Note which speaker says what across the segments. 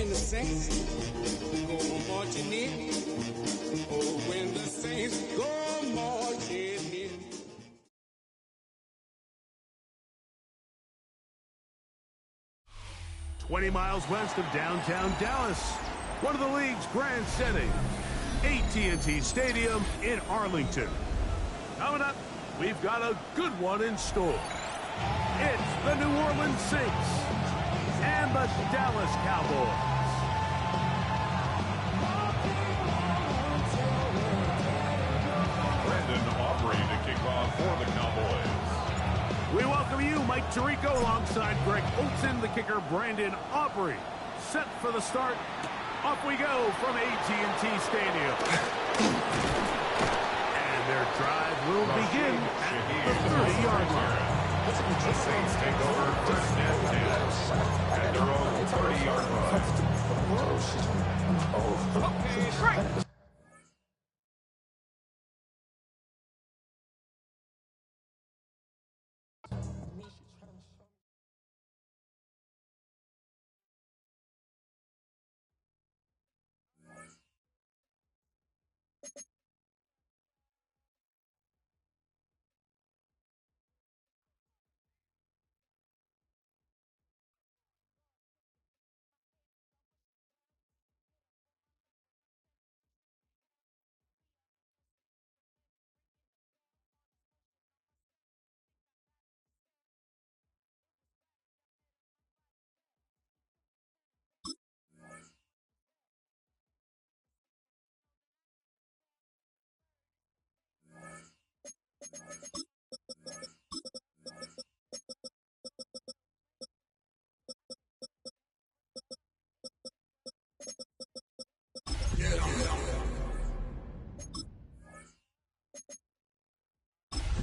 Speaker 1: when the saints go marching in. Oh, when the saints go marching in.
Speaker 2: "20 miles west of downtown Dallas, one of the league's grand settings, AT&T Stadium in Arlington. Coming up, we've got a good one in store. It's the New Orleans Saints and the Dallas Cowboys.
Speaker 3: Brandon Aubrey to kick off for the Cowboys.
Speaker 2: We welcome you, Mike Tirico, alongside Greg Olson, the kicker, Brandon Aubrey. Set for the start. Off we go from AT&T Stadium. And their drive will begin at the 30-yard line.
Speaker 3: The Saints take over first and 10 at their own 30-yard line.
Speaker 1: Okay, great.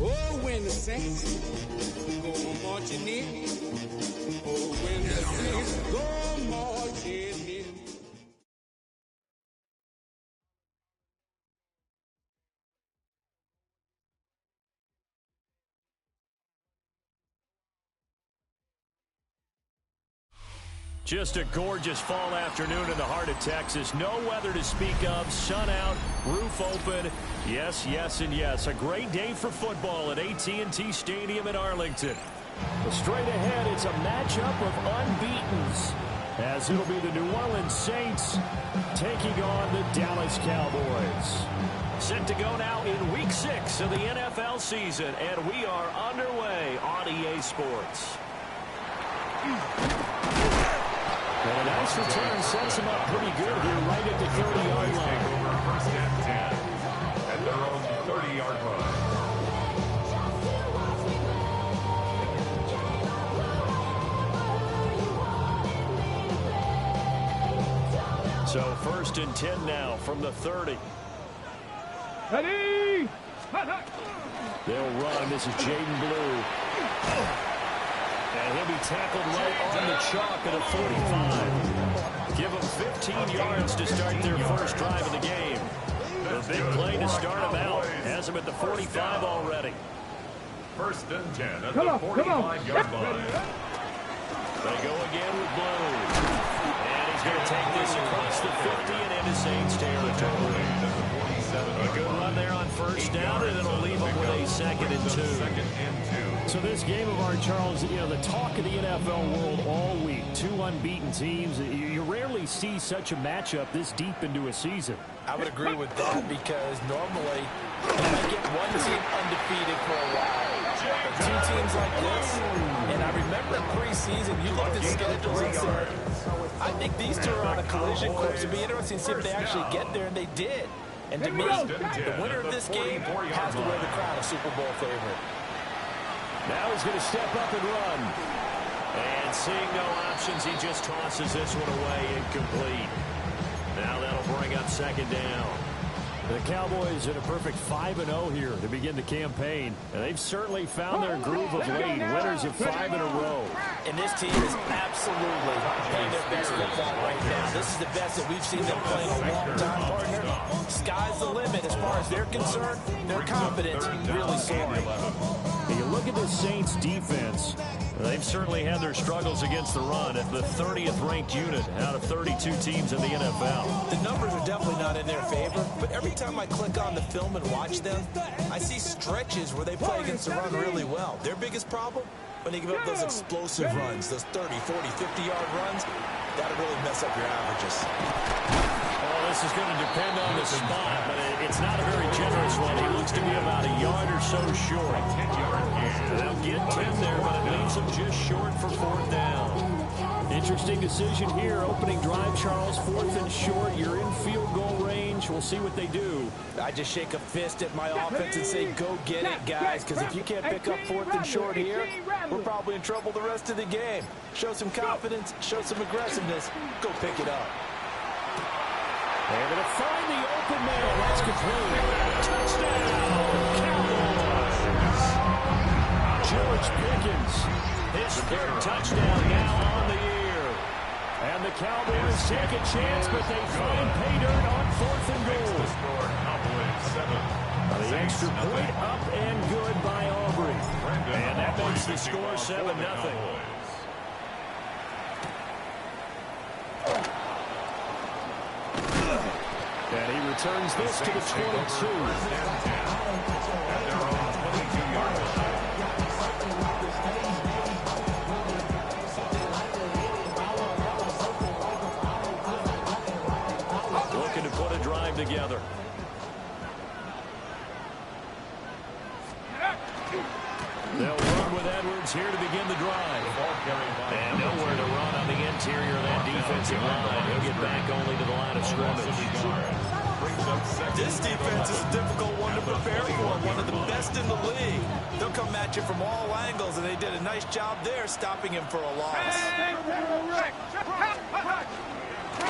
Speaker 1: Oh, when the saints go marching in. Oh, when the saints go marching in.
Speaker 4: Just a gorgeous fall afternoon in the heart of Texas. No weather to speak of. Sun out, roof open. Yes, yes, and yes. A great day for football at AT&T Stadium in Arlington. Well, straight ahead, it's a matchup of unbeatens, as it'll be the New Orleans Saints taking on the Dallas Cowboys. Set to go now in Week 6 of the NFL season, and we are underway on EA Sports. And a nice return sets him up pretty good here right at the 30-yard line.
Speaker 3: Take over first and 10 at their own 30-yard line.
Speaker 4: So first and 10 now from the 30.
Speaker 5: Ready?
Speaker 4: They'll run. This is Jaden Blue. And he'll be tackled right on the chalk at a 45. Give them 15 yards to start their first drive of the game. The big play to start them out. Has them at the 45 already.
Speaker 3: First and 10 at the 45-yard line.
Speaker 4: They go again with Blue. And he's going to take this across the 50 and into Saints territory. A good run there on first down, and it'll leave them with a second and two.
Speaker 6: So this game of ours, Charles, you know, the talk of the NFL world all week. Two unbeaten teams. You rarely see such a matchup this deep into a season.
Speaker 7: I would agree with that because normally you might get one team undefeated for a while. But two teams like this, and I remember in preseason, you looked at schedules and said, I think these two are on a collision course. It'd be interesting to see if they actually get there, and they did. And to me, the winner of this game has to wear the crown of Super Bowl favorite.
Speaker 4: Now he's going to step up and run. And seeing no options, he just tosses this one away, incomplete. Now that'll bring up second down.
Speaker 6: The Cowboys in a perfect 5-0 here to begin the campaign. And they've certainly found their groove of late. Winners of 5 in a row.
Speaker 7: And this team is absolutely playing their best football right now. This is the best that we've seen them play in a long time, partner. Sky's the limit as far as they're concerned. Their confidence really soaring.
Speaker 6: You look at the Saints defense.
Speaker 4: They've certainly had their struggles against the run at the 30th ranked unit out of 32 teams in the NFL.
Speaker 7: The numbers are definitely not in their favor, but every time I click on the film and watch them, I see stretches where they play against the run really well. Their biggest problem? When they give up those explosive runs, those 30, 40, 50-yard runs, that'll really mess up your averages.
Speaker 4: Well, this is going to depend on the spot, but it's not a very generous one. He looks to be about a yard or so short. They'll get 10 there, but it leaves them just short for 4th down.
Speaker 6: Interesting decision here. Opening drive, Charles, 4th and short. You're in field goal range. We'll see what they do.
Speaker 7: I just shake a fist at my offense and say, go get it, guys, because if you can't pick up 4th and short here, we're probably in trouble the rest of the game. Show some confidence, show some aggressiveness, go pick it up.
Speaker 6: They're going to find the open man. That's complete. Touchdown, Cowboys. George Pickens, his 3rd touchdown now on the year. And the Cowboys take a chance, but they find pay dirt on 4th and goal. The extra point up and good by Aubrey.
Speaker 4: And that makes the score 7-0.
Speaker 6: And he returns this to the 22.
Speaker 4: Looking to put a drive together. They'll run with Edwards here to begin the drive. And nowhere to run on the interior of that defensive line. He'll get back only to the line of scrimmage.
Speaker 7: This defense is a difficult one to prepare for, one of the best in the league. They'll come at you from all angles, and they did a nice job there stopping him for a loss.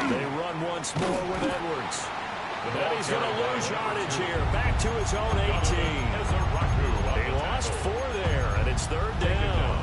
Speaker 4: They run once more with Edwards. And he's going to lose yardage here. Back to his own 18. He lost 4 there, and it's 3rd down.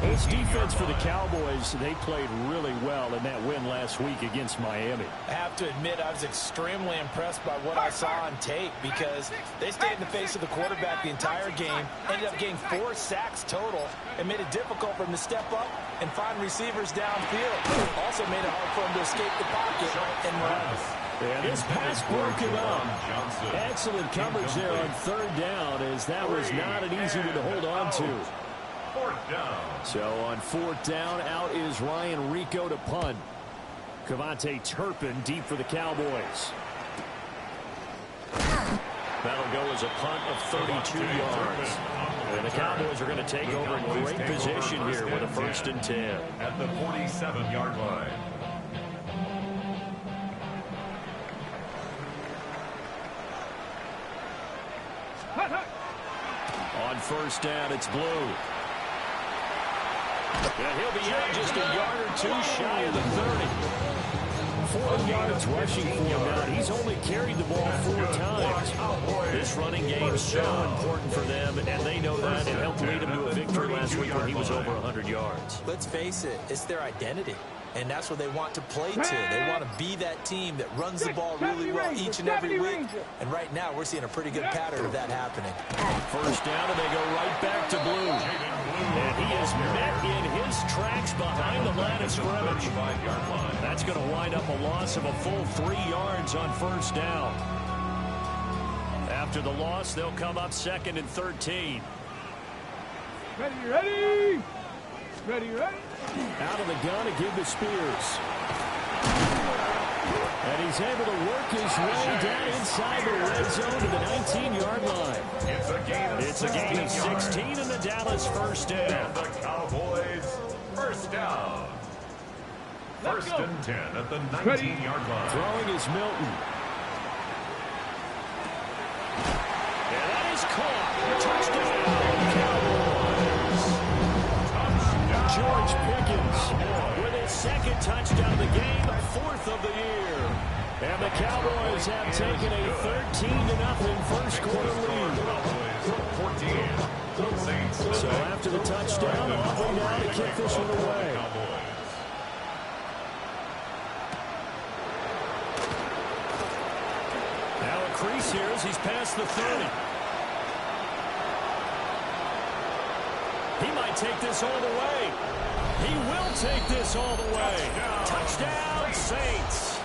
Speaker 6: This defense for the Cowboys, they played really well in that win last week against Miami.
Speaker 7: I have to admit, I was extremely impressed by what I saw on tape because they stayed in the face of the quarterback the entire game, ended up getting 4 sacks total, and made it difficult for him to step up and find receivers downfield. Also made it hard for him to escape the pocket and run.
Speaker 6: Yeah, this pass broke him up. Excellent coverage there on 3rd down, as that was not an easy one to hold on to.
Speaker 3: 4th down.
Speaker 6: So on 4th down, out is Ryan Rico to punt. Cavante Turpin deep for the Cowboys.
Speaker 4: That'll go as a punt of 32 yards. And the Cowboys are going to take over in great position here with a 1st and 10.
Speaker 3: At the 47-yard line.
Speaker 4: On 1st down, it's Blue. And he'll be out just a yard or 2 shy of the 30.
Speaker 6: 4 yards rushing for him now. He's only carried the ball 4 times.
Speaker 4: This running game is so important for them, and they know that. It helped lead them to a victory last week when he was over 100 yards.
Speaker 7: Let's face it, it's their identity. And that's what they want to play to. They want to be that team that runs the ball really well each and every week. And right now, we're seeing a pretty good pattern of that happening.
Speaker 4: 1st down, and they go right back to Blue. And he is met in his tracks behind the line of scrimmage. That's going to wind up a loss of a full 3 yards on 1st down. After the loss, they'll come up 2nd and 13.
Speaker 5: Ready?
Speaker 6: Out of the gun to give to Spears. And he's able to work his way down inside the red zone to the 19-yard line.
Speaker 3: It's a gain
Speaker 4: of 16 in the Dallas 1st down.
Speaker 3: And the Cowboys 1st down. 1st and 10 at the 19-yard line.
Speaker 6: Throwing is Milton.
Speaker 4: And that is caught. Touchdown, Cowboys.
Speaker 6: George Pickens
Speaker 4: With his 2nd touchdown of the game, 4th of the year.
Speaker 6: And the Cowboys have taken a 13-0 first quarter lead. So after the touchdown, Aubrey now to kick this one away.
Speaker 4: Now a crease here as he's past the 30. He might take this all the way. He will take this all the way. Touchdown, Saints.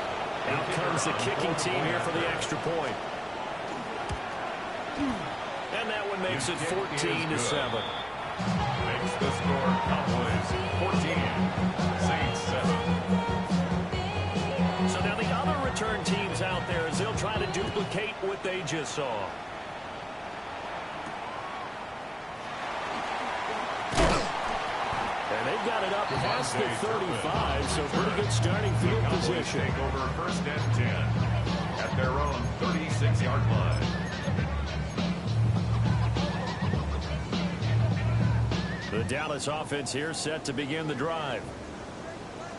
Speaker 4: Out comes the kicking team here for the extra point. And that one makes it 14-7.
Speaker 3: Makes the score Cowboys 14, Saints 7.
Speaker 4: So now the other return teams out there as they'll try to duplicate what they just saw. And they've got it up past the 35, so pretty good starting field position.
Speaker 3: Take over first and 10 at their own 36-yard line.
Speaker 4: The Dallas offense here set to begin the drive.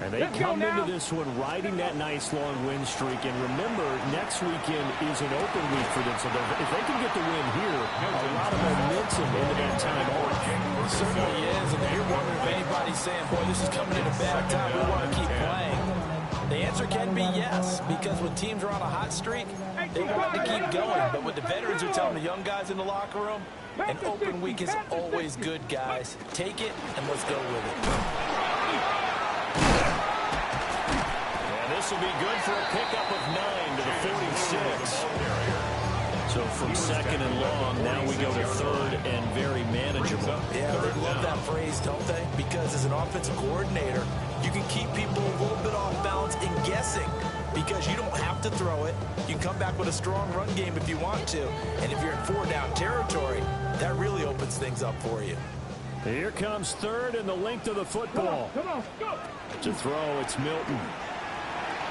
Speaker 4: And they come into this one riding that nice long win streak. And remember, next weekend is an open week for them. So if they can get the win here, a lot of momentum into that time off.
Speaker 7: It certainly is. And you're wondering if anybody's saying, boy, this is coming at a bad time. We want to keep playing. The answer can be yes, because when teams are on a hot streak, they want to keep going. But what the veterans are telling the young guys in the locker room, an open week is always good, guys. Take it, and let's go with it.
Speaker 4: And this will be good for a pickup of 9 to the 46. So from second and long, now we go to third and very manageable.
Speaker 7: Yeah, they love that phrase, don't they? Because as an offensive coordinator, you can keep people a little bit off balance and guessing because you don't have to throw it. You can come back with a strong run game if you want to. And if you're in 4-down territory, that really opens things up for you.
Speaker 4: Here comes third and the length of the football.
Speaker 2: Come on, go.
Speaker 4: To throw, it's Milton.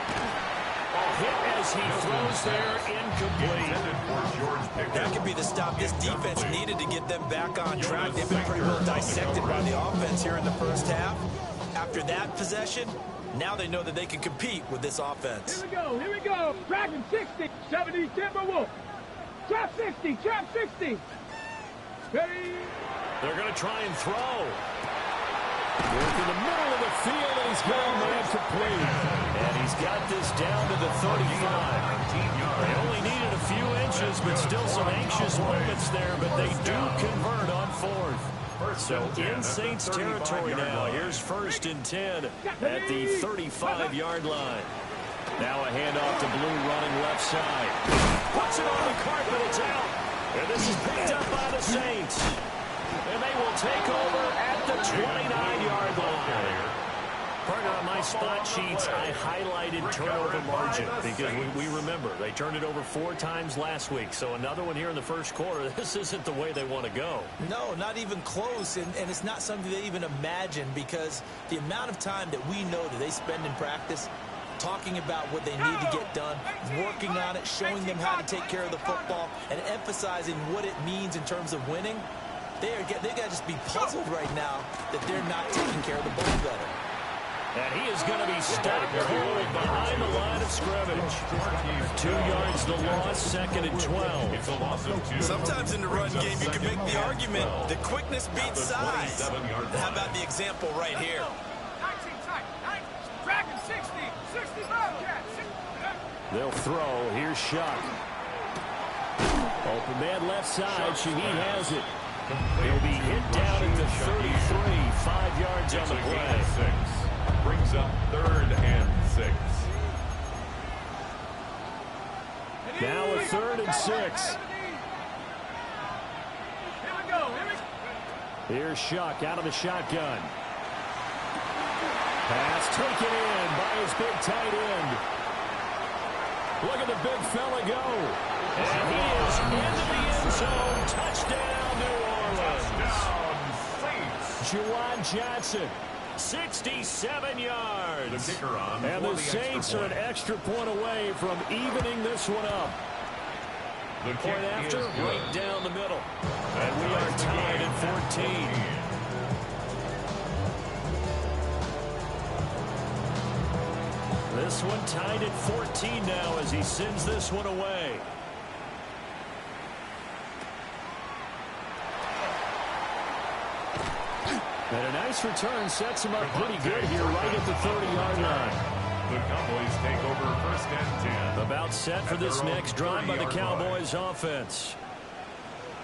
Speaker 4: A hit as he throws there, incomplete.
Speaker 7: That could be the stop this defense needed to get them back on track. They've been pretty well dissected by the offense here in the first half. After that possession, now they know that they can compete with this offense.
Speaker 2: Here we go. Dragon 60, 70, Timberwolf. Trap 60, trap 60. Ready?
Speaker 4: They're going to try and throw. Work in the middle of the field, and he's got a man complete. And he's got this down to the 35. They only needed a few inches, but still some anxious moments there, but they do convert on fourth. So in Saints territory now. Here's first and 10 at the 35-yard line. Now a handoff to Blue running left side. Puts it on the carpet, it's out. And this is picked up by the Saints. And they will take over at the 29-yard line. Partner, on my spot sheets, I highlighted turnover margin because we remember they turned it over 4 times last week. So another one here in the first quarter. This isn't the way they want to go.
Speaker 7: No, not even close. And it's not something they even imagine because the amount of time that we know that they spend in practice talking about what they need to get done, working on it, showing them how to take care of the football, and emphasizing what it means in terms of winning. They got to just be puzzled right now that they're not taking care of the ball better.
Speaker 4: And he is going to be stopped cold behind the line of scrimmage. 2 yards the loss, second and 12.
Speaker 7: Sometimes in the run game, you can make the argument that quickness beats size. How about the example right here?
Speaker 4: They'll throw. Here's Shuck. Open man left side. Shaheed has it. He'll be hit down at the 33. 5 yards on the play.
Speaker 3: Brings up third and 6.
Speaker 4: Now a third and 6. Here's Shuck out of the shotgun. Pass taken in by his big tight end. Look at the big fella go. And he is into the end zone. Touchdown, New Orleans. Juwan Johnson. 67 yards. And the Saints are an extra point away from evening this one up. Point after, right down the middle. And we are tied at 14. This one tied at 14 now as he sends this one away. And a nice return sets him up pretty good here right at the 30-yard line.
Speaker 3: The Cowboys take over first and 10.
Speaker 4: About set for this next drive by the Cowboys offense.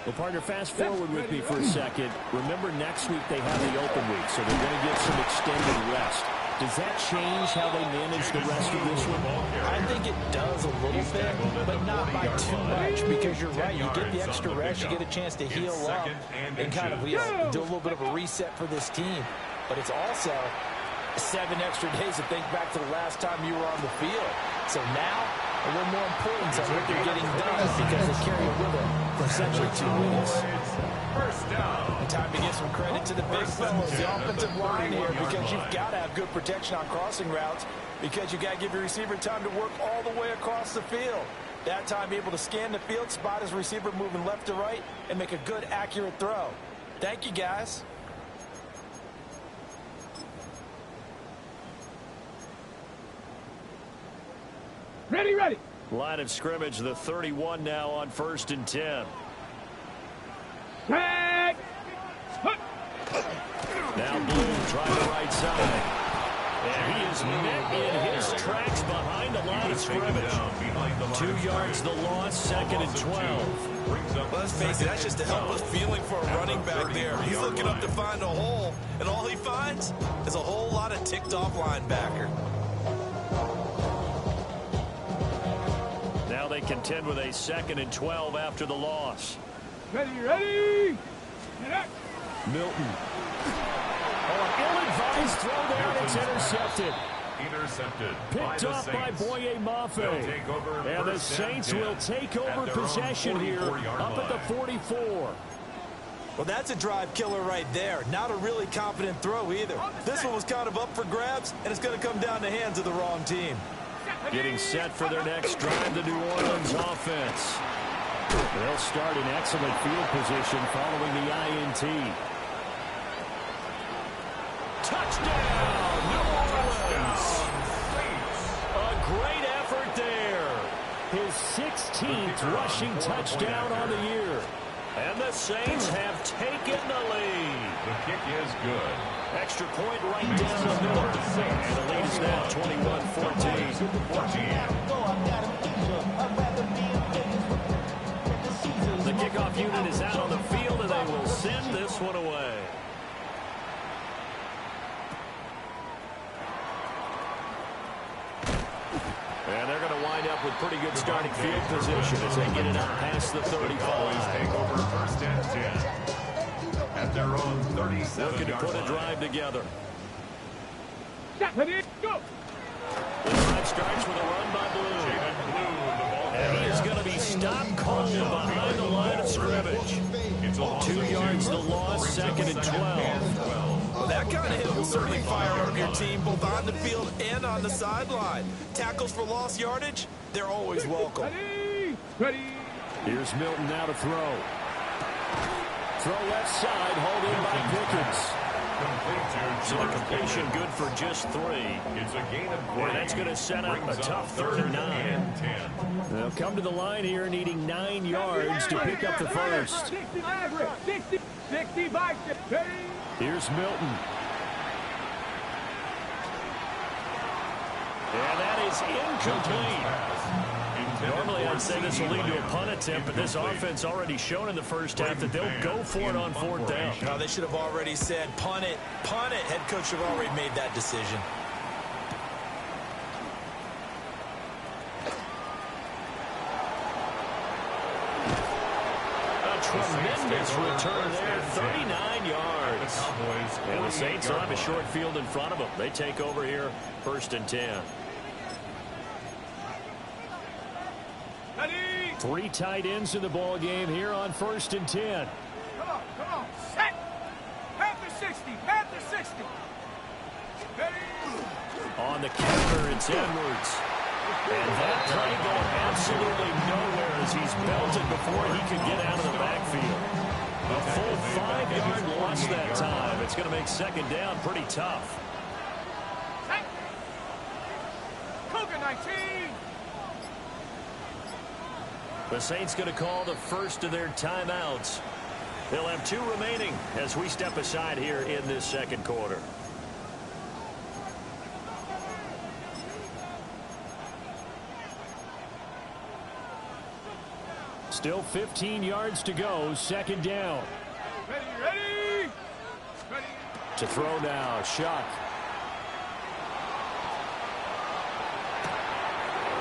Speaker 4: Well, partner, fast forward with me for a second. Remember, next week they have the open week, so they're going to get some extended rest. Does that change how they manage the rest of this one?
Speaker 7: I think it does a little bit, but not by too much, because you're right. You get the extra rest, you get a chance to heal up and kind of do a little bit of a reset for this team. But it's also 7 extra days to think back to the last time you were on the field. So now, a little more importance on what they're getting done because they carry it with them for essentially 2 weeks.
Speaker 3: First down.
Speaker 7: Time to give some credit to the big fellas, the offensive line here, because you've got to have good protection on crossing routes because you've got to give your receiver time to work all the way across the field. That time, able to scan the field, spot his receiver moving left to right, and make a good, accurate throw. Thank you, guys.
Speaker 5: Ready, ready.
Speaker 4: Line of scrimmage, the 31 now on 1st and 10.
Speaker 5: Tag.
Speaker 4: Now Bloom trying the right side. And he is met in his tracks behind the line of scrimmage. 2 yards the loss, 2nd and 12.
Speaker 8: Let's face it, that's just a helpless feeling for a running back there. He's looking up to find a hole, and all he finds is a whole lot of ticked-off linebacker.
Speaker 4: Now they contend with a 2nd and 12 after the loss.
Speaker 5: Ready, ready.
Speaker 4: Milton. Oh, an ill-advised throw there, and it's intercepted. Picked up by Boye Mafe. And the Saints will take over possession here up at the 44.
Speaker 8: Well, that's a drive killer right there. Not a really confident throw either. This one was kind of up for grabs, and it's going to come down the hands of the wrong team.
Speaker 4: Getting set for their next drive, the New Orleans offense. They'll start in excellent field position following the INT. Touchdown, New Orleans! A great effort there. His 16th rushing touchdown on the year. And the Saints have taken the lead.
Speaker 3: The kick is good.
Speaker 4: Extra point right down the middle. And the lead is now 21-14. The kickoff unit is out on the field, and they will send this one away. And they're going to wind up with pretty good starting field position as they get it out past the 35.
Speaker 3: Take over 1st and 10 at their own 37.
Speaker 4: Looking to put a drive together.
Speaker 5: Ready, go.
Speaker 4: The drive starts with a run by Blue. And he is going to be stopped cold behind the line of scrimmage. 2 yards the loss, 2nd and 12.
Speaker 8: Well, that kind of hit will certainly fire up your team both on the field and on the sideline. Tackles for lost yardage, they're always welcome.
Speaker 5: Ready, ready.
Speaker 4: Here's Milton now to throw. Throw left side, hauled in by Pickens. So a completion good for just 3.
Speaker 3: It's a gain of 3.
Speaker 4: And that's going to set up a tough 3rd and 9. They'll come to the line here needing 9 yards to pick up the first.
Speaker 5: 60 by 60.
Speaker 4: Here's Milton. And that is incomplete. Normally, I'd say this will lead to a punt attempt, but this offense already shown in the first half that they'll go for it on 4th down.
Speaker 8: No, they should have already said, punt it, punt it. Head coach should have already made that decision.
Speaker 4: A tremendous return there, 39 yards. And the Saints will have a short field in front of them. They take over here, 1st and 10. 3 tight ends in the ball game here on 1st and 10.
Speaker 5: Come on, set. Panther 60, Panther 60.
Speaker 4: On the counter, it's Edwards. And that play going absolutely nowhere as he's belted before he could get out of the backfield. A full 5-yard loss that time. It's going to make 2nd down pretty tough.
Speaker 5: Cougar 19.
Speaker 4: The Saints going to call the first of their timeouts. They'll have 2 remaining as we step aside here in this 2nd quarter. Still 15 yards to go. Second down.
Speaker 5: Ready.
Speaker 4: To throw now. Shuck.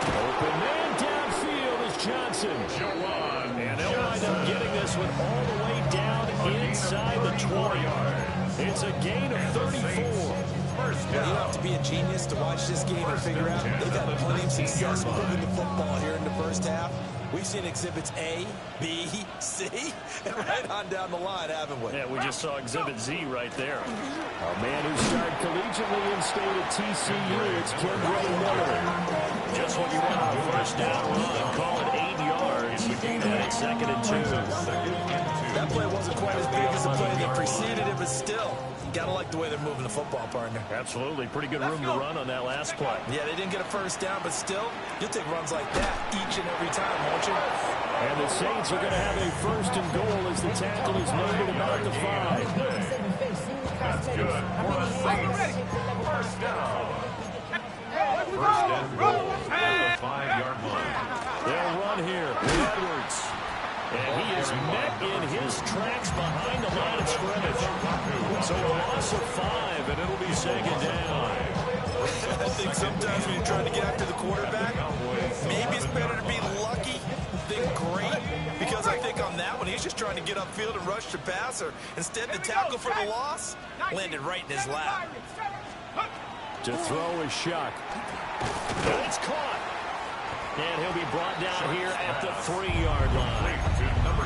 Speaker 4: Open man downfield is Johnson. And they'll wind up getting this one all the way down inside the 20. It's a gain of 34.
Speaker 8: Well, you don't have to be a genius to watch this game and figure out they've had plenty of success moving the football here in the first half. We've seen exhibits A, B, C, and right on down the line, haven't we?
Speaker 4: Yeah, we just saw exhibit Z right there. A man who started collegiately in state at TCU, it's Kendra Miller. Just what you want on a first down run. Call it 8 yards. And it's 2nd and 2.
Speaker 8: That play wasn't quite as big as the play that preceded it, but still, you got to like the way they're moving the football, partner.
Speaker 4: Absolutely. Pretty good room to run on that last play.
Speaker 8: Yeah, they didn't get a first down, but still, you'll take runs like that each and every time, won't you?
Speaker 4: And the Saints are going to have a 1st and goal as the tackle is made at about the 5.
Speaker 3: That's good for the Saints. First down. First and goal at the 5-yard line.
Speaker 4: They'll run here with Edwards. And he is met in his tracks behind the line of scrimmage. So a loss of 5, and it'll be 2nd down.
Speaker 8: I think sometimes when you're trying to get after the quarterback, maybe it's better to be lucky than great. Because I think on that one, he's just trying to get upfield and rush the passer. Instead, the tackle for the loss landed right in his lap.
Speaker 4: To throw is Shuck. And it's caught. And he'll be brought down here at the 3-yard line.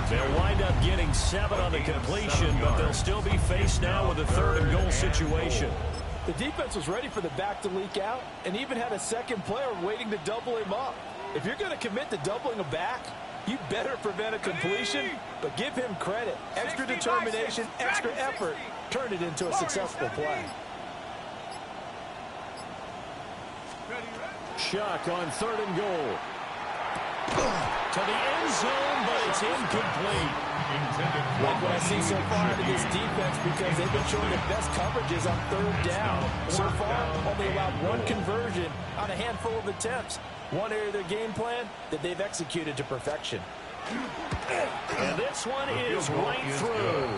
Speaker 4: They'll wind up getting 7 on the completion, but they'll still be faced now with a 3rd and goal situation.
Speaker 7: The defense was ready for the back to leak out and even had a second player waiting to double him up. If you're going to commit to doubling a back, you better prevent a completion, but give him credit. Extra determination, extra effort, turn it into a successful play.
Speaker 4: Shuck on 3rd and goal. To the end zone, but it's incomplete.
Speaker 7: Like what I see so far out of this defense, because they've been showing the best coverages on 3rd down. So far, only allowed 1 conversion on a handful of attempts. One area of their game plan that they've executed to perfection.
Speaker 4: And this one is right through.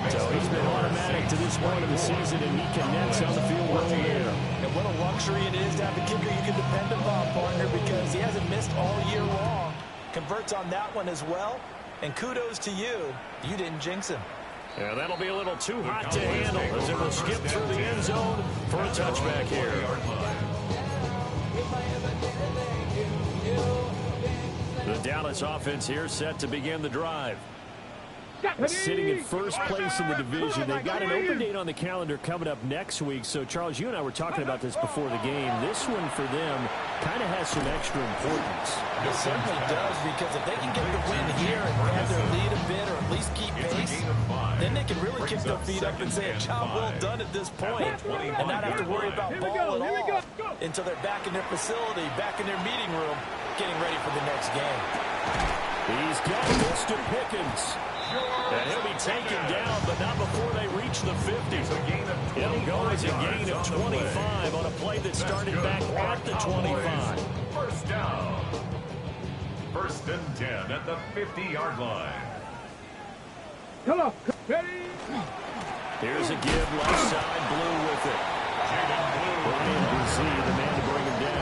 Speaker 4: So he's been automatic to this point of the season, and he connects on the field goal there.
Speaker 8: And what a luxury it is to have a kicker you can depend upon, partner, because he hasn't missed all year long. Converts on that one as well. And kudos to you. You didn't jinx him.
Speaker 4: Yeah, that'll be a little too hot to handle as it will skip through the end zone for a touchback here. The Dallas offense here set to begin the drive. Sitting in first place in the division. They've got an open date on the calendar coming up next week. So, Charles, you and I were talking about this before the game. This one for them kind of has some extra importance.
Speaker 8: It certainly does, because if they can get the win here and grab their lead a bit or at least keep pace, then they can really kick their feet up and say a job well done at this point and not have to worry about ball at all until they're back in their facility, back in their meeting room, getting ready for the next game.
Speaker 4: He's got this to Pickens. And he'll be taken down, but not before they reach the 50. It'll go as a gain of 25 on a play that started back at the 25.
Speaker 3: First down. 1st and 10 at the 50-yard line.
Speaker 5: Come on. Ready?
Speaker 4: Here's a give left side, Blue with it. Brian Brzee, the man to bring him down.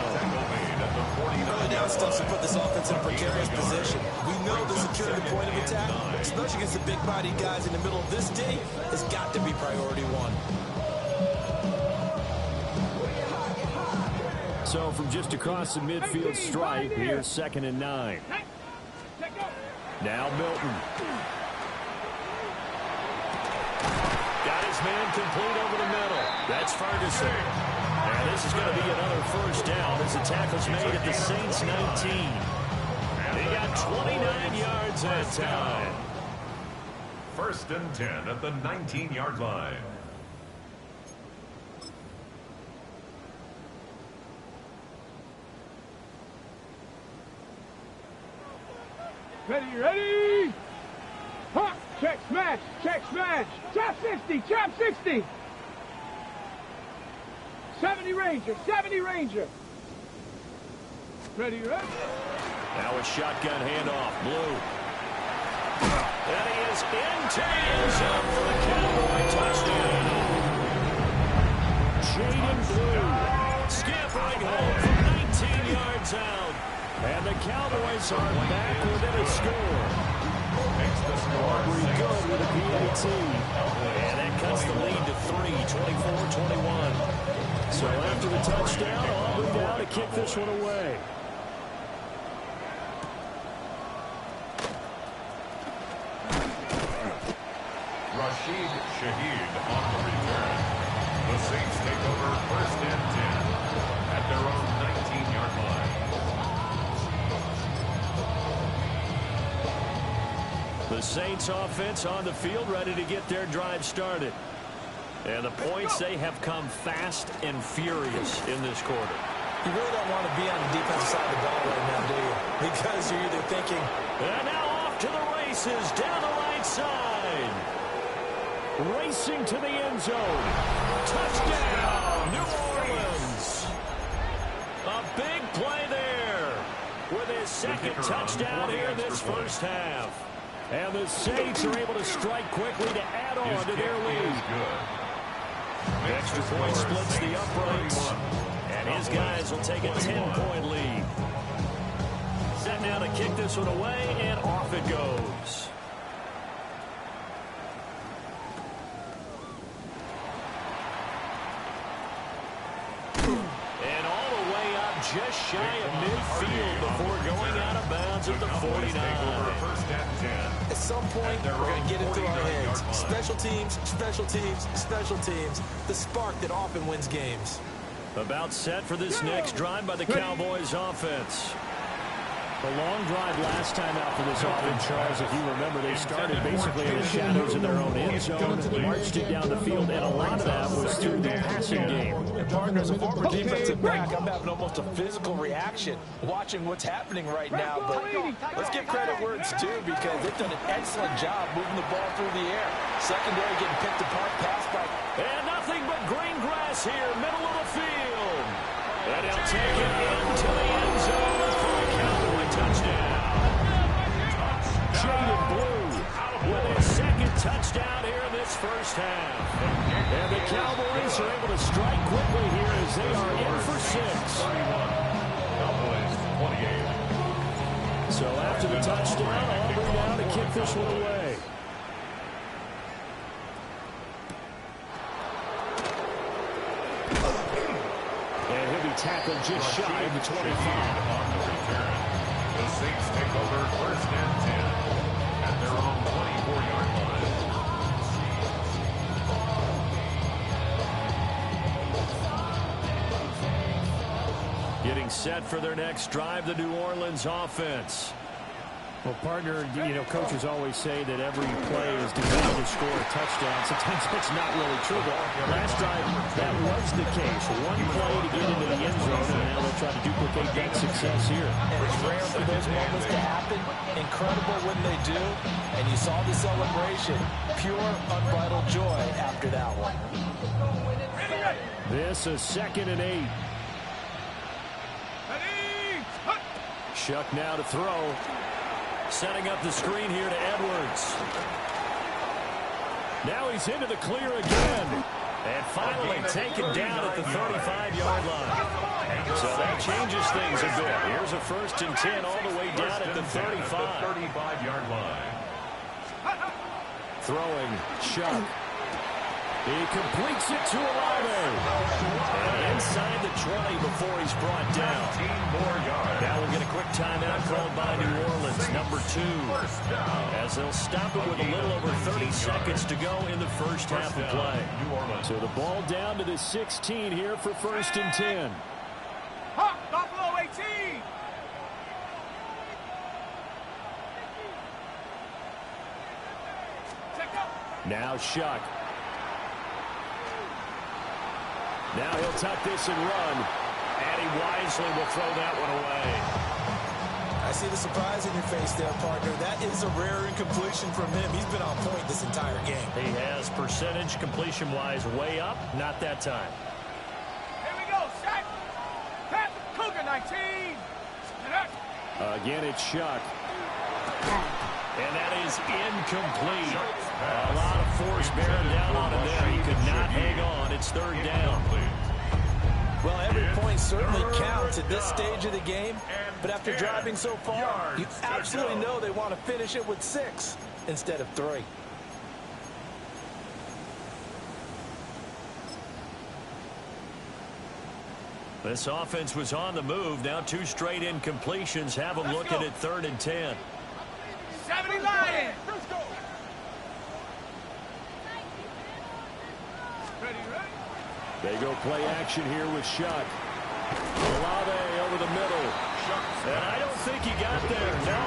Speaker 8: Early down stuff to put this offense in a precarious position. We know the security point of attack, especially against the big-bodied guys in the middle of this D, has got to be priority 1.
Speaker 4: So from just across the midfield stripe, here's 2nd and 9. Now Milton. Got his man complete over the middle. That's Ferguson. And this is going to be another first down as the tackle's made at the Saints 19. They got 29 yards that time.
Speaker 3: 1st and 10 at the 19-yard line.
Speaker 5: Ready? Hawk, check, smash, chop 60, 70 Ranger. Ready?
Speaker 4: Now a shotgun handoff. Blue. And he is into the end zone for the Cowboy touchdown. Jaden Blue scampering home from 19 yards out. And the Cowboys are back within a score.
Speaker 3: Makes the score
Speaker 4: Pretty good with a PAT. And that cuts the lead to 3, 24-21. So after the touchdown, Auburn down to kick this one away.
Speaker 3: Rashid Shaheed on the return. The Saints take over 1st and 10 at their own 19-yard line.
Speaker 4: The Saints offense on the field ready to get their drive started. And the points, they have come fast and furious in this quarter.
Speaker 8: You really don't want to be on the defensive side of the ball right now, do you? Because you're either thinking...
Speaker 4: And now off to the races down the right side. Racing to the end zone. Touchdown, New Orleans. A big play there with his second touchdown here in this first half. And the Saints are able to strike quickly to add on to their lead. The extra point splits the uprights. And his guys will take a 10-point lead. Set now to kick this one away, and off it goes. And all the way up just shy of midfield before going out of bounds at the 49.
Speaker 8: At some point, we're going to get it through our heads. Special teams, special teams, special teams. The spark that often wins games.
Speaker 4: About set for this next drive by the Cowboys offense.
Speaker 6: The long drive last time out for this offense, Charles, if you remember, they started basically in the shadows of their own end zone, marched it down the field, and a lot of that was through the passing game.
Speaker 8: And partner, as a former defensive back, I'm having almost a physical reaction watching what's happening right now. But let's give credit where it's due because they've done an excellent job moving the ball through the air. Secondary getting picked apart, pass by.
Speaker 4: And nothing but green grass here, middle of the field. And he'll take it into the end zone for a Cowboy touchdown. Jaden Blue with his second touchdown here in this first half. And the Cowboys are able to strike quickly here as they are in for 6.
Speaker 3: Cowboys 28.
Speaker 4: So after the touchdown, Auburn down to kick this one away.
Speaker 6: And he'll be tackled just shy of the 25.
Speaker 3: On the return. The Saints take over 1st and 10 at their own 24-yard line.
Speaker 4: Getting set for their next drive, the New Orleans offense.
Speaker 6: Well, partner, you know, coaches always say that every play is designed to score a touchdown. Sometimes that's not really true, but last drive, that was the case. One play to get into the end zone, and now they'll try to duplicate that success here.
Speaker 8: And it's rare for those moments to happen. Incredible when they do. And you saw the celebration. Pure, unbridled joy after that one.
Speaker 6: This is 2nd and 8.
Speaker 4: Shuck now to throw. Setting up the screen here to Edwards. Now he's into the clear again. And finally taken down at the 35-yard line. So that changes things a bit. Here's a 1st and 10 all the way down at the 35-yard
Speaker 3: line.
Speaker 4: Throwing, Shuck. He completes it to Olave. And inside the 20 before he's brought down.
Speaker 3: 19 more yards.
Speaker 4: Now we'll get a quick timeout called by New Orleans, number 2. As they'll stop it with a little over 30 seconds to go in the first half of play. So the ball down to the 16 here for 1st and 10.
Speaker 5: Buffalo 18.
Speaker 4: Now Shuck. Now he'll tuck this and run. And he wisely will throw that one away.
Speaker 8: I see the surprise in your face there, partner. That is a rare incompletion from him. He's been on point this entire game.
Speaker 4: He has percentage completion-wise way up. Not that time.
Speaker 5: Here we go, set. Pass Cougar 19.
Speaker 4: Again, it's Shuck. And that is incomplete. A lot of force bearing down on him there. He could not hang on. It's third down.
Speaker 8: Well, every point certainly counts at this stage of the game. But after driving so far, you absolutely know they want to finish it with 6 instead of 3.
Speaker 4: This offense was on the move. Now 2 straight incompletions have them looking at 3rd and 10.
Speaker 5: 70 Lions. Let's go. Ready.
Speaker 4: They go play action here with Shuck. Olave over the middle. And I don't think he got there. No.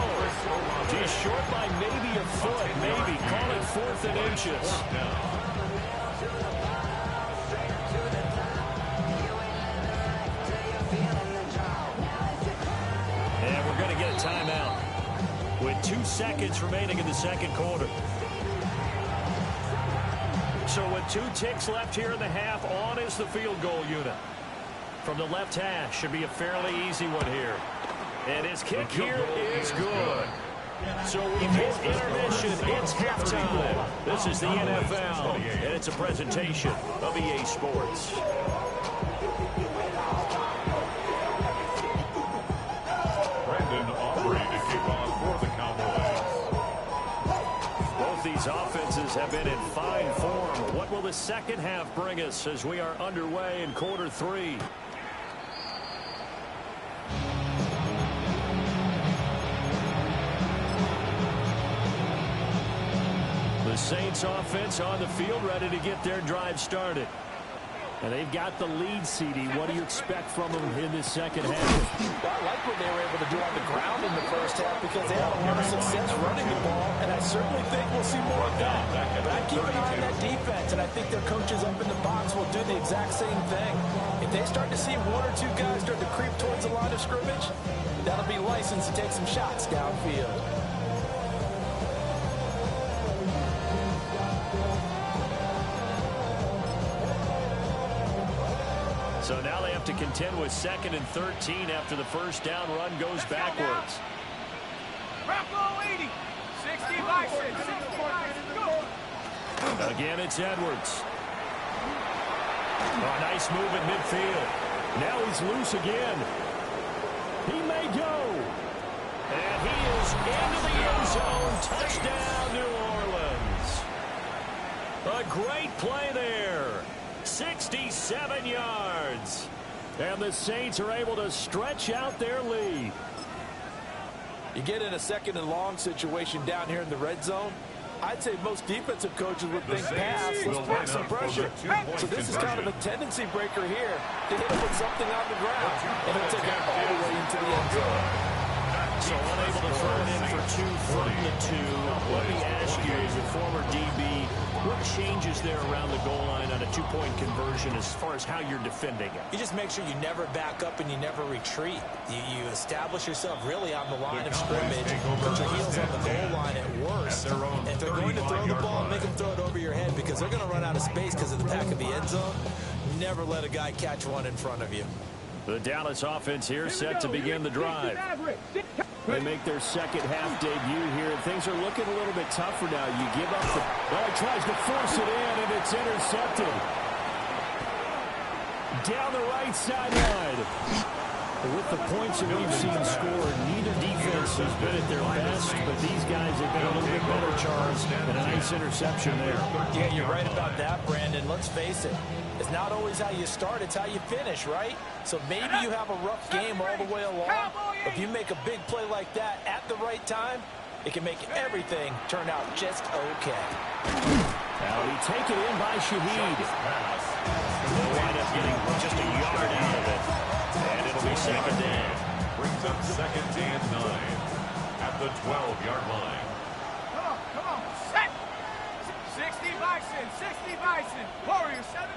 Speaker 4: He's short by maybe a foot. Maybe. Call it 4th and inches. And we're going to get a timeout with 2 seconds remaining in the second quarter. So with 2 ticks left here in the half, on is the field goal unit. From the left hash, should be a fairly easy one here. And his kick here is good. So we've hit intermission. It's halftime. This is the NFL, and it's a presentation of EA Sports. These offenses have been in fine form. What will the second half bring us as we are underway in quarter 3? The Saints offense on the field, ready to get their drive started. And they've got the lead, CD. What do you expect from them in this second half?
Speaker 8: Well, I like what they were able to do on the ground in the first half because they had a lot of success running the ball, and I certainly think we'll see more of that. But I keep an eye on that defense, and I think their coaches up in the box will do the exact same thing. If they start to see 1 or 2 guys start to creep towards the line of scrimmage, that'll be license to take some shots downfield.
Speaker 4: So now they have to contend with 2nd and 13 after the first down run goes backwards.
Speaker 5: Bravo 80. 60 Bison. 60 Bison. Go.
Speaker 4: Again, it's Edwards. Oh, nice move at midfield. Now he's loose again. He may go. And he is into the end zone. Touchdown, New Orleans. A great play there. 67 yards. And the Saints are able to stretch out their lead.
Speaker 8: You get in a 2nd and long situation down here in the red zone, I'd say most defensive coaches would think pass, let's put some pressure. So this is kind of a tendency breaker here to hit him with something on the ground, and he'll take it all the way into the end zone.
Speaker 4: So unable to throw it in for 2 from the 2. Let me ask you, as a former DB, what changes there around the goal line on a 2-point conversion as far as how you're defending it?
Speaker 7: You just make sure you never back up and you never retreat. You establish yourself really on the line of scrimmage, put your heels on the goal line at worst. If they're going to throw the ball, make them throw it over your head because they're going to run out of space because of the back of the end zone. Never let a guy catch one in front of you.
Speaker 4: The Dallas offense here set to begin the drive. They make their second half debut here, and things are looking a little bit tougher now. You give up the... Oh, he tries to force it in, and it's intercepted. Down the right sideline. With the points that we've seen scored, neither defense has been at their best, but these guys have been a little bit better, Charles, and a nice interception there.
Speaker 8: Yeah, you're right about that, Brandon. Let's face it. It's not always how you start, it's how you finish, right? So maybe you have a rough game all the way along. If you make a big play like that at the right time, it can make everything turn out just okay.
Speaker 4: Now we take it in by Shaheed. They'll wind up getting just a yard out of it. And it'll be second down.
Speaker 3: Brings up 2nd and 9 at the 12-yard line.
Speaker 5: Come on, set. 60 Bison, 60 Bison. Warriors 70.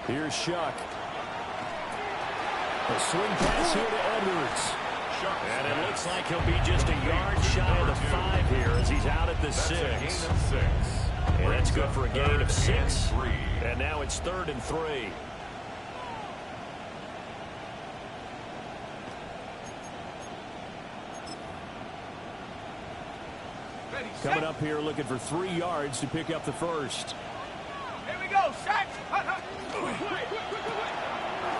Speaker 4: Here's Shuck. A swing pass here to Edwards. And it looks like he'll be just a yard shy of the 5 here as he's out at the 6.
Speaker 3: And
Speaker 4: And that's good for a gain of 6. And now it's 3rd and 3. Coming up here looking for 3 yards to pick up the first.
Speaker 5: Here we go. Set.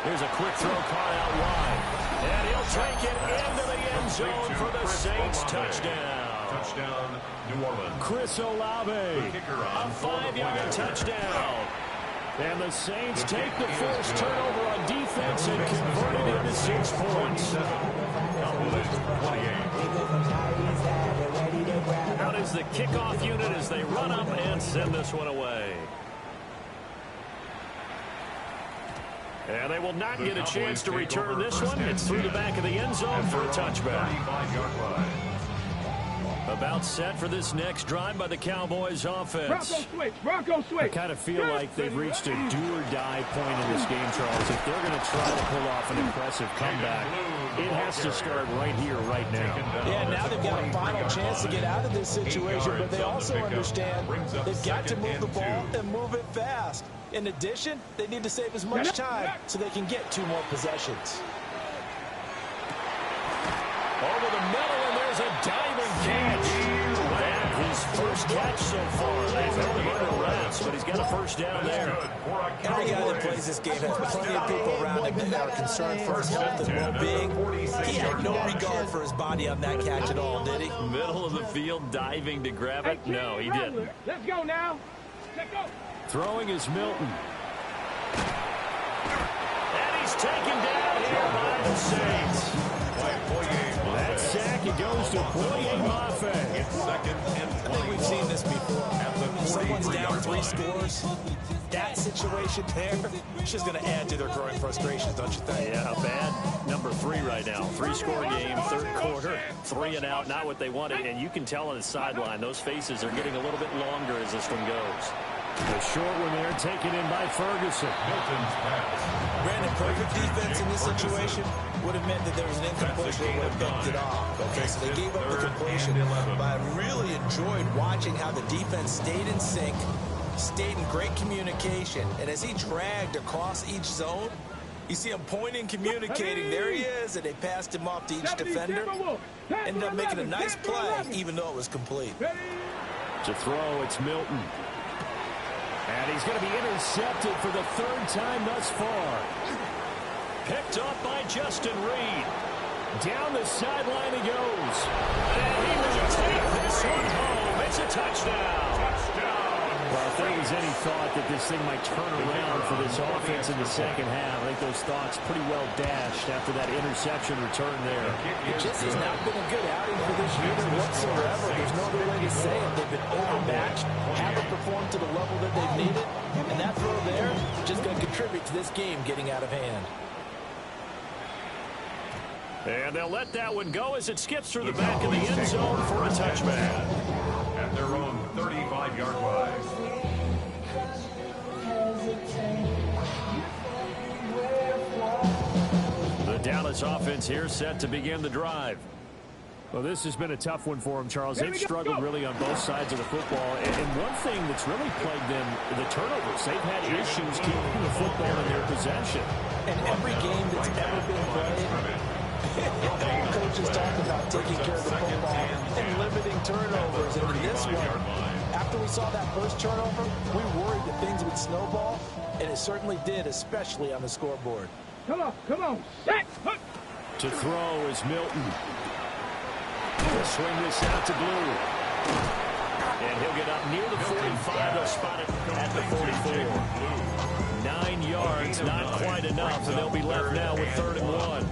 Speaker 4: Here's a quick throw caught out wide. And he'll take it into the end zone for the Saints touchdown.
Speaker 3: Touchdown, New Orleans.
Speaker 4: Chris Olave, a 5-yard touchdown. And the Saints take the first turnover on defense and convert it into 6 points.
Speaker 3: Cowboys 28.
Speaker 4: Out is the kickoff unit as they run up and send this one away. And they will not get a chance to return this one. It's through the back of the end zone for a touchback.
Speaker 3: 35-yard line.
Speaker 4: About set for this next drive by the Cowboys offense.
Speaker 5: Bronco switch.
Speaker 4: I kind of feel like they've reached a do-or-die point in this game, Charles. If they're going to try to pull off an impressive comeback, it has to start right here, right now.
Speaker 8: Yeah, now they've got a final chance to get out of this situation, but they also understand they've got to move the ball and move it fast. In addition, they need to save as much time so they can get 2 more possessions.
Speaker 4: Over the middle, and there's a diving catch. And his first catch so far. They've held him under wraps, but he's got a first down there.
Speaker 8: Every guy that plays this game has plenty of people around him that are concerned for his health and well-being. He had no regard for his body on that catch at all, did he?
Speaker 4: Middle of the field, diving to grab it. No, he didn't.
Speaker 5: Let's go now. Let's go.
Speaker 4: Throwing is Milton. And he's taken down here by the Saints. That sack, it goes to Boye Mafe.
Speaker 3: It's second and 20.
Speaker 8: I think we've seen this before. Someone's down 3 scores. That situation there, it's just going to add to their growing frustrations, don't you think?
Speaker 4: Yeah, bad number 3 right now. 3-score game, 3rd quarter, 3 and out, not what they wanted. And you can tell on the sideline, those faces are getting a little bit longer as this one goes. The short one there taken in by Ferguson.
Speaker 3: Milton's pass.
Speaker 8: Brandon, perfect defense in this situation would have meant that there was an incompletion that would have picked it off. Okay, so they gave up the completion. But I really enjoyed watching how the defense stayed in sync, stayed in great communication. And as he dragged across each zone, you see him pointing, communicating. There he is, and they passed him off to each defender. Ended up making a nice play, even though it was complete.
Speaker 4: To throw, it's Milton. And he's going to be intercepted for the 3rd time thus far. Picked up by Justin Reed. Down the sideline he goes. And he will take this one home. It's a touchdown. Well, if there was any thought that this thing might turn around for this offense in the second half, I think those thoughts pretty well dashed after that interception return there.
Speaker 8: It just has not been a good outing for this unit whatsoever. There's no other way to say it. They've been overmatched, haven't performed to the level that they've needed, and that throw there just going to contribute to this game getting out of hand.
Speaker 4: And they'll let that one go as it skips through the back of the end zone for a touchback.
Speaker 3: At their own 35-yard line.
Speaker 4: The Dallas offense here set to begin the drive. Well, this has been a tough one for them, Charles. They've struggled really on both sides of the football. And one thing that's really plagued them, the turnovers. They've had issues keeping the football in their possession.
Speaker 8: And every game that's ever been played, all coaches talk about taking care of the football and limiting turnovers. And in this one, after we saw that first turnover, we worried that things would snowball, and it certainly did, especially on the scoreboard.
Speaker 5: Come on, set.
Speaker 4: To throw is Milton. He'll swing this out to Blue. And he'll get up near the 45. They'll spot it at the 44. 9 yards, not quite enough, and they'll be left now with 3rd and 1.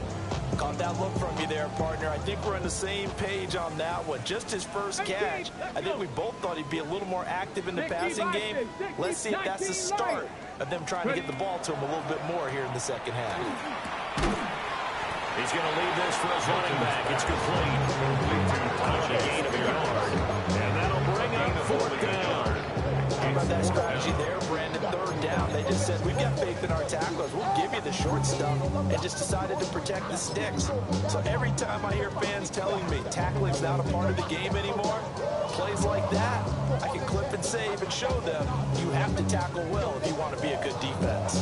Speaker 8: Caught that look from you there, partner. I think we're on the same page on that one. Just his first catch. I think we both thought he'd be a little more active in the passing game. Let's see if that's the start of them trying to get the ball to him a little bit more here in the second half.
Speaker 4: He's going to leave this for his running back. It's complete. On a gain of a yard. And that'll bring up 4th down.
Speaker 8: How about that strategy there, Brandon? 3rd down. They just said, we've got faith in our tacklers. We'll give you the short stuff, and just decided to protect the sticks. So every time I hear fans telling me tackling's not a part of the game anymore, plays like that, I can clip and save and show them you have to tackle well if you want to be a good defense.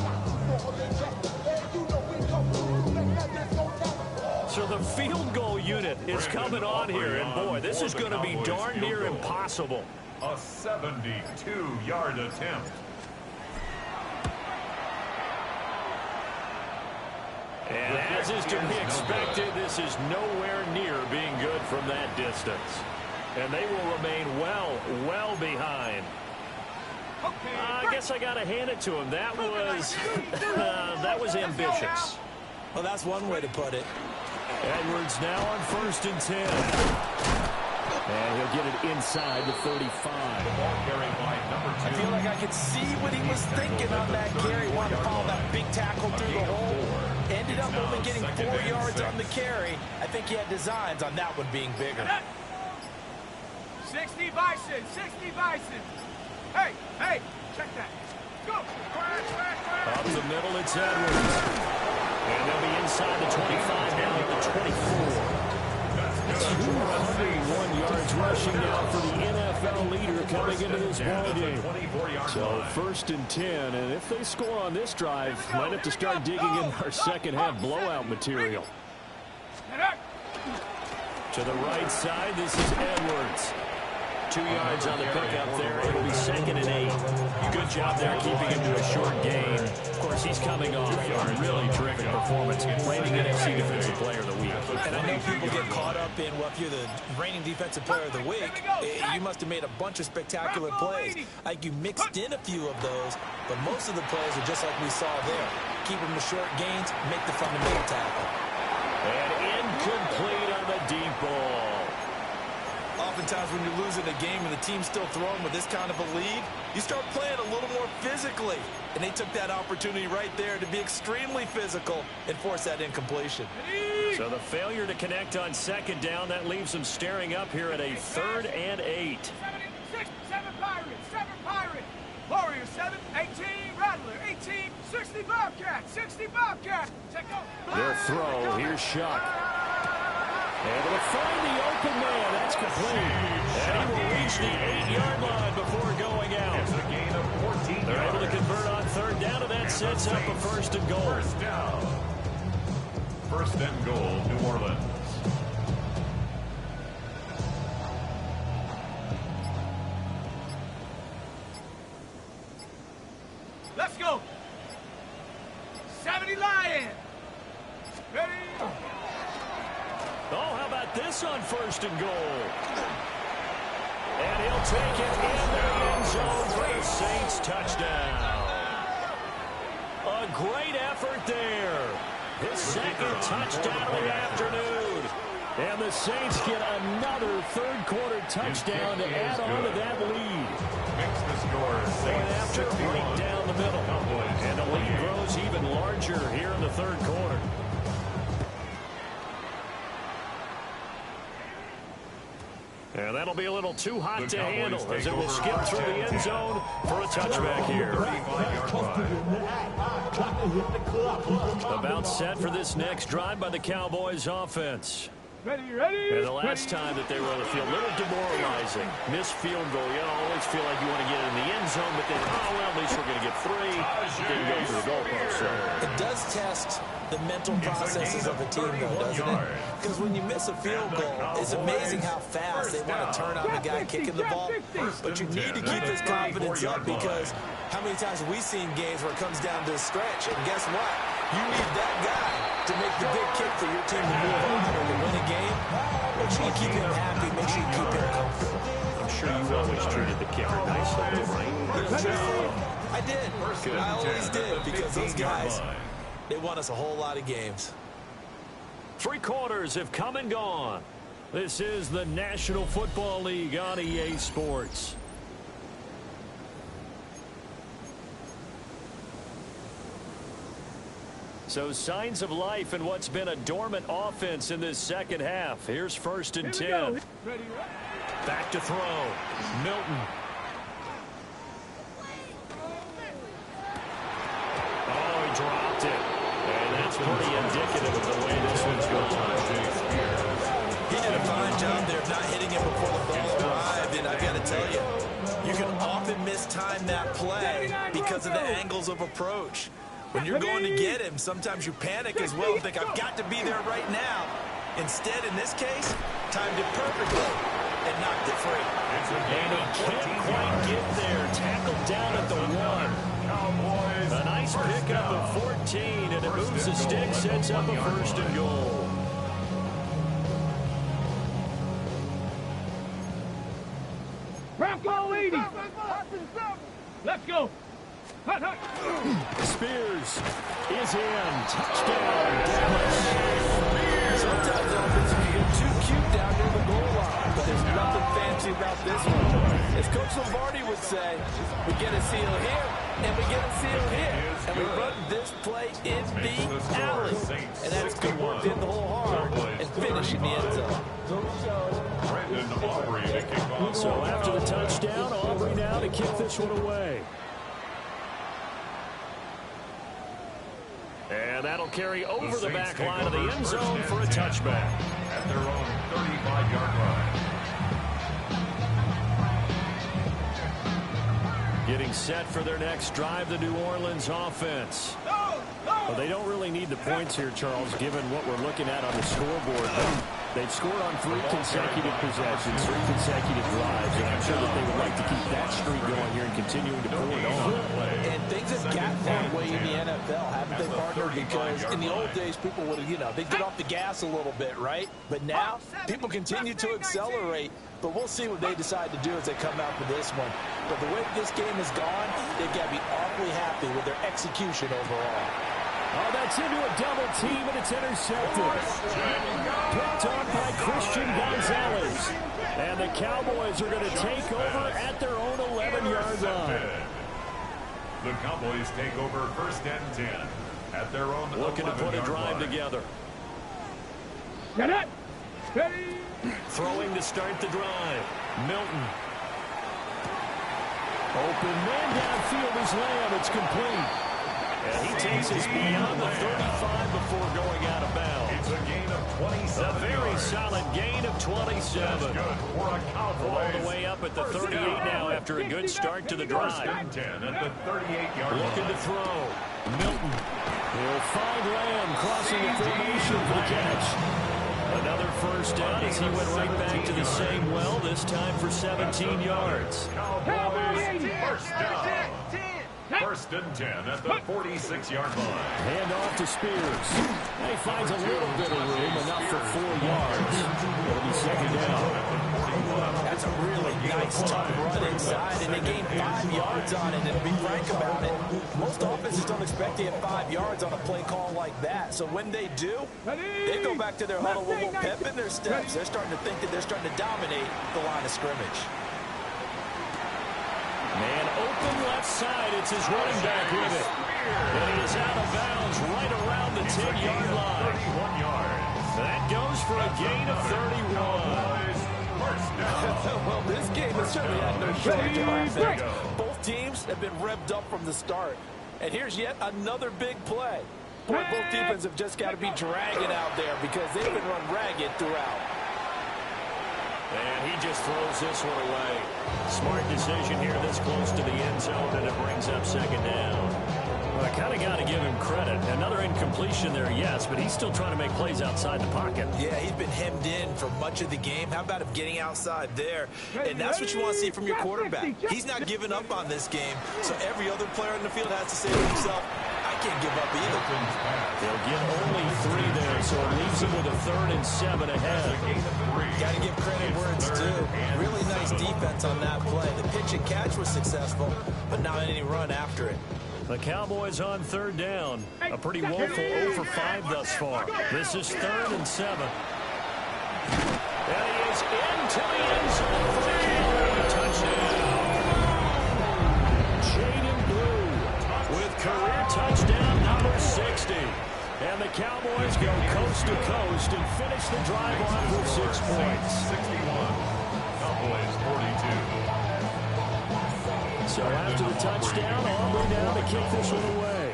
Speaker 4: So the field goal unit is coming on here, and boy, this is going to be darn near impossible.
Speaker 3: A 72-yard attempt.
Speaker 4: And as is to be expected, this is nowhere near being good from that distance. And they will remain well behind. I guess I got to hand it to him. That was ambitious.
Speaker 8: Well, that's one way to put it.
Speaker 4: Edwards now on 1st and 10. And he'll get it inside the 35.
Speaker 8: I feel like I could see what he was thinking on that carry. Wanted to follow that big tackle through the hole. Ended up only getting 4 yards on the carry. I think he had designs on that one being bigger.
Speaker 5: 60 Bison, 60 Bison. Hey, check that. Go.
Speaker 4: Up the middle, it's Edwards. And they'll be inside the 25 now at the 24. 201 yards rushing now for the NFL leader coming into this ballgame. So 1st and 10, and if they score on this drive, might have to start digging in our second half blowout material. To the right side, this is Edwards. 2 yards on the pickup there. It'll be 2nd and 8. Good job there keeping him to a short gain. Of course, he's coming off a really terrific performance, reigning NFC Defensive Player of the Week.
Speaker 8: And I know people get caught up in, well, if you're the reigning Defensive Player of the Week, you must have made a bunch of spectacular plays. Like you mixed in a few of those, but most of the plays are just like we saw there. Keep them to short gains, make the fundamental tackle.
Speaker 4: And incomplete on the deep ball.
Speaker 8: Oftentimes when you're losing a game and the team's still throwing with this kind of a lead, you start playing a little more physically. And they took that opportunity right there to be extremely physical and force that incompletion.
Speaker 4: So the failure to connect on 2nd down, that leaves them staring up here at a 3rd and 8.
Speaker 5: 7 Pirates, 7 Pirates. Warrior 7, 18 Rattler, 18, 60 Bobcat, 60 Bobcat. Check out.
Speaker 4: Their throw, here's Shuck. Able to find the open man. That's complete. And he will reach the 8-yard line before going out.
Speaker 3: It's a gain of 14
Speaker 4: They're able to
Speaker 3: yards.
Speaker 4: convert on 3rd down, and that sets up a 1st and goal.
Speaker 3: 1st down. 1st and goal, New Orleans.
Speaker 5: Let's go. 70 Lions. Ready?
Speaker 4: Oh, how about this on 1st and goal? And he'll take it in the end zone for the Saints touchdown. A great effort there. His 2nd touchdown of the afternoon. And the Saints get another 3rd quarter touchdown to add on to that lead.
Speaker 3: Makes the score
Speaker 4: Point after right down the middle. And the lead grows even larger here in the 3rd quarter. And that'll be a little too hot to handle as it will skip through the end zone for a touchback here. About set for this next drive by the Cowboys offense.
Speaker 5: Ready.
Speaker 4: And the last time that they were able to feel a little demoralizing. Missed field goal. You always feel like you want to get in the end zone, but then, well, at least we're going to get 3. Didn't go through the goalpost. So
Speaker 8: It does test the mental processes of a team, though, doesn't it? Because when you miss a field goal, it's amazing how fast they want to turn on the guy kicking the ball. But you need to keep his confidence up, because how many times have we seen games where it comes down to a stretch, and guess what? You need that guy to make the big kick for your team to move on or to win a game. Make sure you keep him happy. Make sure you keep him comfortable.
Speaker 4: I'm sure you always treated the kicker nicely, right?
Speaker 8: I did. I always did, because those guys, they won us a whole lot of games.
Speaker 4: 3 quarters have come and gone. This is the National Football League on EA Sports. So signs of life in what's been a dormant offense in this second half. Here's 1st and 10. Back to throw. Milton. Oh, he dropped it. And that's pretty indicative of the way this one's going.
Speaker 8: He did a fine job there of not hitting him before the ball arrived, and I've got to tell you, you can often mistime that play because of the angles of approach. When you're going to get him, sometimes you panic as well and think, I've got to be there right now. Instead, in this case, timed it perfectly and knocked it free.
Speaker 4: And he can't quite get there. Tackled down at the 1. A nice pickup of 14, and it moves the stick, sets up a 1st and goal.
Speaker 5: Bronco 80. Let's go. Hut, hut.
Speaker 4: Spears is in. Touchdown, Dallas.
Speaker 8: Sometimes offense can get too cute down near the goal line, but there's nothing fancy about this one. As Coach Lombardi would say, we get a seal here, and we get a seal here, and we run this play in the alley. And that's good work in the whole hard and finish in the end zone.
Speaker 4: So after the touchdown, Aubrey now to kick this one away. And that'll carry over the back line of the end zone for a touchback.
Speaker 3: At their own 35-yard line.
Speaker 4: Getting set for their next drive, the New Orleans offense. Well, they don't really need the points here, Charles, given what we're looking at on the scoreboard. They've scored on 3 consecutive possessions, 3 consecutive drives, and I'm sure that they would like to keep that streak going here and continuing to pull it on.
Speaker 8: And things have gotten that way in the NFL, haven't they, partner? Because in the old days, people would have, they get off the gas a little bit, right? But now, people continue to accelerate. But we'll see what they decide to do as they come out for this one. But the way this game has gone, they've got to be awfully happy with their execution overall.
Speaker 4: Oh, that's into a double team, and it's intercepted. Picked on by Christian Gonzalez. And the Cowboys are going to take over at their own 11-yard line.
Speaker 3: The Cowboys take over 1st and 10 at their own 11-yard line.
Speaker 4: Looking to put a drive together.
Speaker 5: Get it. Ready.
Speaker 4: Throwing to start the drive. Milton. Open man downfield is Lamb. It's complete. And he takes us beyond the 35 before going out of bounds.
Speaker 3: It's a gain of 27.
Speaker 4: A very solid gain of 27. All the way up at the 38 now after a good start to the drive.
Speaker 3: 1st and 10 at the 38-yard line.
Speaker 4: Looking to throw. Milton. He'll find Lamb crossing the formation for the catch. Another 1st down as he went right back to the same well, this time for 17 yards.
Speaker 3: Cowboys 1st down. 1st and 10 at the 46-yard line.
Speaker 4: Hand off to Spears. He finds a little bit of room, enough for 4 yards. It'll be 2nd down.
Speaker 8: That's a really nice, tough run inside, and they gained 5 yards on it. And to be frank about it, most offenses don't expect to get 5 yards on a play call like that. So when they do, they go back to their huddle with a little pep in their steps. They're starting to think that they're starting to dominate the line of scrimmage.
Speaker 4: Man open left side. It's his running back with it. And he is out of bounds right around the 10-yard line.
Speaker 3: 31 yards.
Speaker 4: That goes for a gain of 31.
Speaker 8: Well, this game has certainly had no shortage of offense. Both teams have been revved up from the start. And here's yet another big play. Boy, both defenses have just got to be dragging out there because they've been run ragged throughout.
Speaker 4: And he just throws this one away. Smart decision here this close to the end zone, and it brings up 2nd down. Well, I kind of got to give him credit. Another incompletion there, yes, but he's still trying to make plays outside the pocket.
Speaker 8: Yeah, he's been hemmed in for much of the game. How about him getting outside there? And that's what you want to see from your quarterback. He's not giving up on this game, so every other player in the field has to say to himself, I can't give up either.
Speaker 4: They'll get only 3 there, so it leaves him with a 3rd and 7 ahead.
Speaker 8: Got to give credit where it's due. Really nice defense on that play. The pitch and catch was successful, but not any run after it.
Speaker 4: The Cowboys on 3rd down. A pretty woeful 0 for 5 thus far. This is 3rd and 7. And he is into the end zone for the Cowboys touchdown. Jaden Blue with career touchdown number 60. And the Cowboys go coast to coast and finish the drive off with 6 points.
Speaker 3: 61. Cowboys 42.
Speaker 4: So after the touchdown, Aubrey now to kick this one away.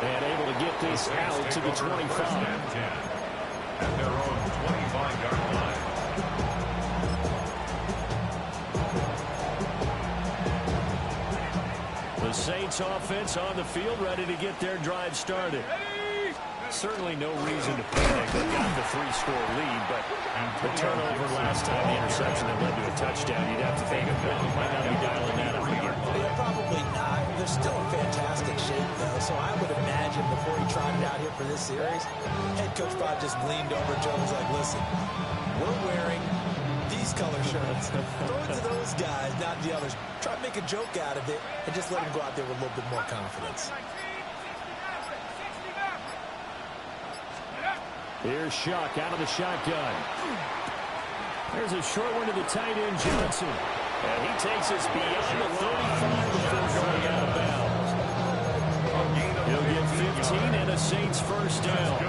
Speaker 4: And able to get this out to the 25.
Speaker 3: At their own 25-yard line.
Speaker 4: Saints offense on the field, ready to get their drive started. Certainly no reason to panic. They got the 3-score lead, but the turnover last time, the interception that led to a touchdown, you'd have to think might not be dialing that up again.
Speaker 8: Yeah, probably not. They're still in fantastic shape, though, so I would imagine before he trotted out here for this series, head coach probably just leaned over to him and was like, listen, we're wearing these color shirts. Throw it to those guys, not the others. Try to make a joke out of it and just let them go out there with a little bit more confidence.
Speaker 4: Here's Shuck out of the shotgun. There's a short one to the tight end, Johnson. And he takes us beyond the 35 before going out of bounds. He'll get 15 and a Saints first down.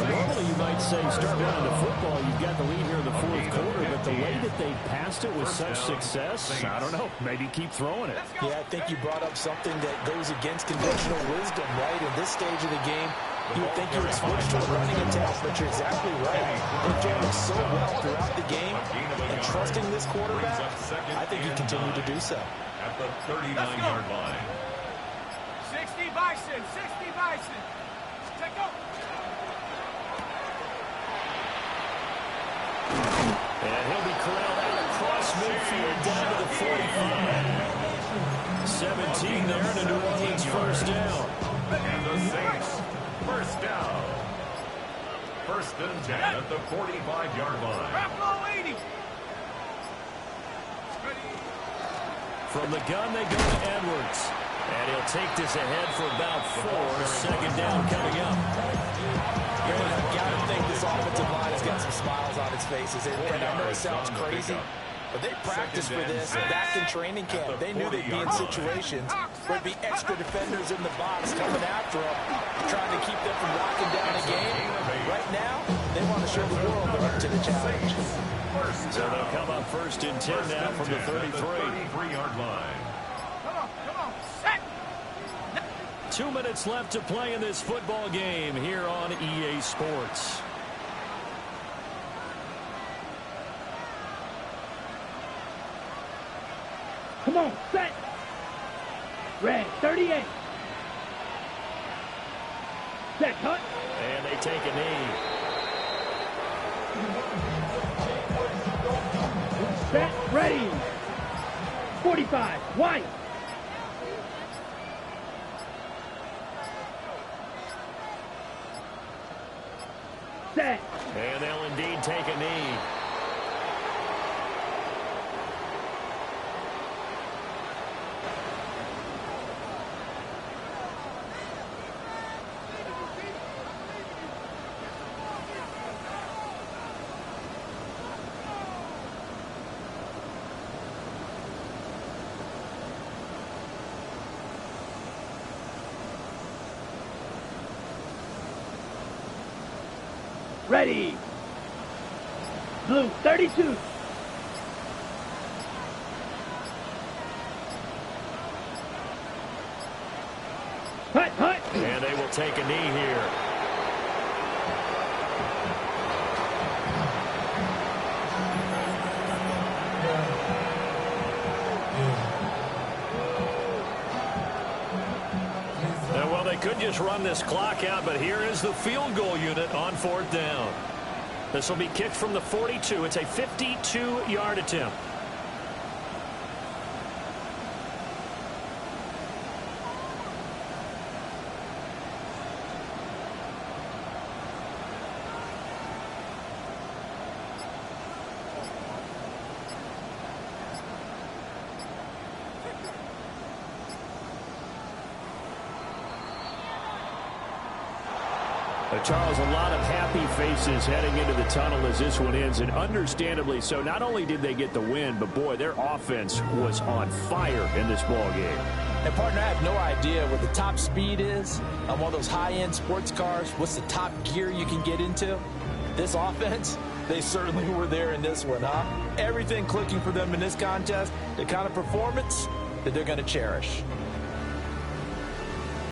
Speaker 4: Normally you might say start running the football. You've got the lead here in the fourth quarter, but the way that they passed it with such success, I don't know, maybe keep throwing it.
Speaker 8: Yeah, I think you brought up something that goes against conventional wisdom, right? In this stage of the game, you would think you would switch to a running attack, but you're exactly right. They're doing so well throughout the game, and trusting this quarterback, I think he continued to do so.
Speaker 3: At the 39-yard line.
Speaker 5: 60 Bison, 60 Bison. Take off.
Speaker 4: And he'll be corralled out across midfield down to the 45. 17 there and a New Orleans first down.
Speaker 3: And the Saints first down. First and 10 at the 45-yard line.
Speaker 4: From the gun, they go to Edwards. And he'll take this ahead for about 4. Second down coming up.
Speaker 8: I've got to think this offensive line has got some smiles on its faces. And I know it sounds crazy, but they practiced for this back in training camp. They knew they'd be in situations where there'd be extra defenders in the box coming after them, trying to keep them from locking down a game. Right now, they want to show the world they're up to the challenge.
Speaker 4: So they'll come up first and 10 now from the
Speaker 3: 33-yard line.
Speaker 5: Come on, set.
Speaker 4: 2 minutes left to play in this football game here on EA Sports.
Speaker 5: Come on, set. Red, 38. Set, cut.
Speaker 4: And they take a knee.
Speaker 5: Set, ready. 45, white. Set.
Speaker 4: And they'll indeed take a knee.
Speaker 5: Ready. Blue, 32. Hut, hut.
Speaker 4: And they will take a knee here. Well, they could just run this clock out, but here is the field goal unit on 4th down. This will be kicked from the 42. It's a 52-yard attempt. Charles, a lot of happy faces heading into the tunnel as this one ends, and understandably so. Not only did they get the win, but boy, their offense was on fire in this ball game.
Speaker 8: And partner, I have no idea what the top speed is on one of those high-end sports cars. What's the top gear you can get into? This offense, they certainly were there in this one, huh? Everything clicking for them in this contest, the kind of performance that they're going to cherish.